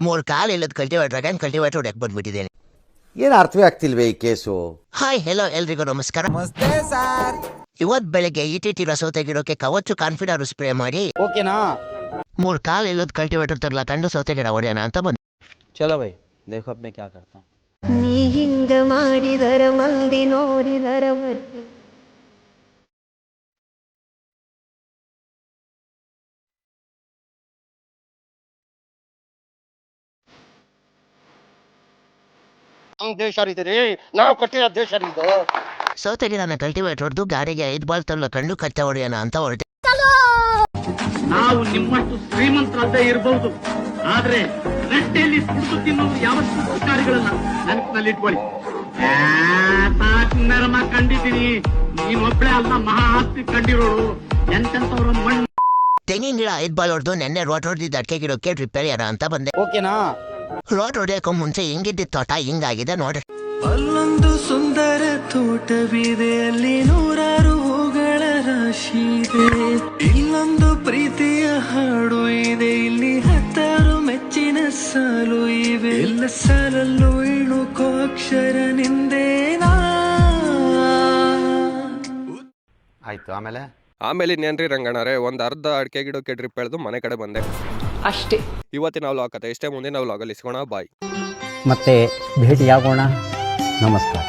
ಮೂರು ಕಾಲು ಇಲ್ಲದ ಕಲ್ಟಿವೇಟರ್ ಹೊಡೆಯಕ್ಕೆ ಬಂದ್ಬಿಟ್ಟಿದ್ದೇನೆ. ಏನು ಅರ್ಥವೇ ಆಗ್ತಿಲ್ವೇ ಈ ಕೇಸು? ಹಾಯ್ ಹೆಲೋ ಎಲ್ರಿಗೂ ನಮಸ್ಕಾರ. ಇವತ್ತು ಬೆಳಗ್ಗೆ ಇಟಿಟಿರೋ ಸೌತೆಗಿಡಕ್ಕೆ ಕವಚು ಕಾನ್ಫಿಡರ್ ಸ್ಪ್ರೇ ಮಾಡಿ ಓಕೆನಾ? ಮೂರು ಕಾಲು ಇಲ್ಲದ ಕಲ್ಟಿವೇಟರ್ ತರಲ ಕಂಡು ಸೌತೆಗಿಡ ಹೊಡೆಯೋಣ ಅಂತ ಬಂದು. ಚಲೋ ಭೈ, देखो अब मैं क्या करता हूँ. ನೀ ಹಿಂಗ ಮಾಡಿದರ ಮಂದಿ ನೋಡಿದರ ದೇಶ ರೀ ನಾವು ಕಟ್ಟಿರೋ ದೇಶ ಇದು. ಸೌತೆಗಿಡನ ಕಲ್ಟಿವೇಟರ್ ಹೊಡೆದು ಗಾಡಿಗೆ 5 ಬಾಲ್ ತರಲ ಕಂಡು ಕಚ್ಚ ಹೊಡೆಯೋಣ ಅಂತ ಹೊರಟೆ. ನಾವು ನಿಮ್ಮಷ್ಟು ಶ್ರೀಮಂತರದ್ದೇ ಇರಬಹುದು, ಆದ್ರೆ ರಟ್ಟೆಯಲ್ಲಿ ಕುಡಿದು ತಿನ್ನೋದು ಯಾವತ್ತೂ ಅಧಿಕಾರಿಗಳಲ್ಲ. ನೆನಪಿನಲ್ಲಿ ಇಟ್ಕೊಳ್ಳಿ. ನರಮ ಕಂಡಿದ್ದೀನಿ, ನೀನೊಬ್ಬಳೇ ಅಲ್ಲ ಮಹಾ ಆಸ್ತಿ ಕಂಡಿರೋಳು. ಎಂತೆಂತವ್ರ ಮಣ್ಣು. ತೆಂಗಿನ ಗಿಡ 5 ಬಾಲ್ ಹೊಡೆದು ನೆನ್ನೆ ರೋಟ್ ಹೊಡೆದಿದ್ದು ಅಡಿಕೆ ಗಿಡಕ್ಕೆ ರಿಪೇರಿ ಅಂತ ಬಂದೆ. ಓಕೆನಾ? ರೋಟ್ ಹೊಡೆಯೋಕೆ ಮುಂಚೆ ಹಿಂಗಿದ್ದಿದ್ದ ತೋಟ ಹಿಂಗಾಗಿದೆ ನೋಡ್ರಿ. ಅಲ್ಲೊಂದು ಸುಂದರ ತೋಟವಿದೆ, ಅಲ್ಲಿ ನೂರಾರು ಹೂಗಳ ರಾಶಿ ಇದೆ. ಇಲ್ಲೊಂದು ಪ್ರೀತಿಯ ಹಾಡು ಇದೆ, ಇಲ್ಲಿ 10 ಮೆಚ್ಚಿನ ಸಾಲು ಇವೆ. ಎಲ್ಲ ಸಾಲಲ್ಲೂ ಇಣುಕೋ ಅಕ್ಷರ ನಿಂದೇನಾ. ಆಯ್ತು, ಆಮೇಲೆ ಇನ್ನೇನ್ರಿ ರಂಗಣ್ಣರೇ, ಒಂದು ಅರ್ಧ ಅಡಿಕೆ ಗಿಡಕ್ಕೆ ಡ್ರಿಪ್ ಎಳೆದು ಮನೆ ಕಡೆ ಬಂದೆ ಅಷ್ಟೇ. ಇವತ್ತಿನ ವ್ಲಾಗ್ ಕತೆ ಇಷ್ಟೇ. ಮುಂದಿನ ವ್ಲಾಗಲ್ಲಿ ಸಿಗೋಣ. ಬಾಯ್. ಮತ್ತೆ ಭೇಟಿಯಾಗೋಣ. ನಮಸ್ಕಾರ.